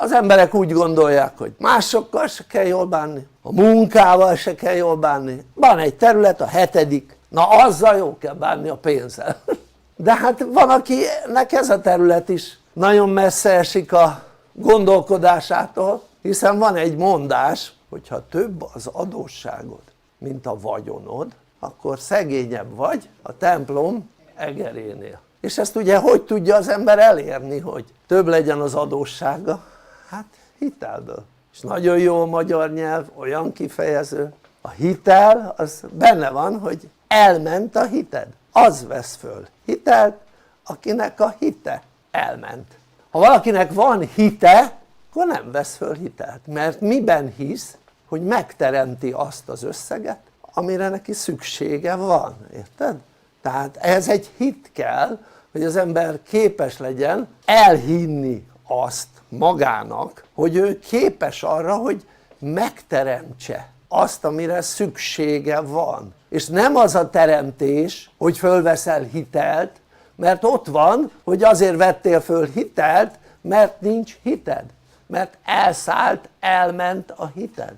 Az emberek úgy gondolják, hogy másokkal se kell jól bánni, a munkával se kell jól bánni, van egy terület, a 7., na azzal jó kell bánni, a pénzzel. De hát van, akinek ez a terület is nagyon messze esik a gondolkodásától, hiszen van egy mondás, hogyha több az adósságod mint a vagyonod, akkor szegényebb vagy a templom egerénél. És ezt ugye hogy tudja az ember elérni, hogy több legyen az adóssága? Hát hitelből. És nagyon jó a magyar nyelv, olyan kifejező. A hitel az benne van, hogy elment a hited, az vesz föl hitelt, akinek a hite elment. Ha valakinek van hite, akkor nem vesz föl hitelt, mert miben hisz? Hogy megteremti azt az összeget, amire neki szüksége van, érted? Tehát ehhez egy hit kell, hogy az ember képes legyen elhinni azt magának, hogy ő képes arra, hogy megteremtse azt, amire szüksége van. És nem az a teremtés, hogy fölveszel hitelt, mert ott van, hogy azért vettél föl hitelt, mert nincs hited, mert elszállt, elment a hited.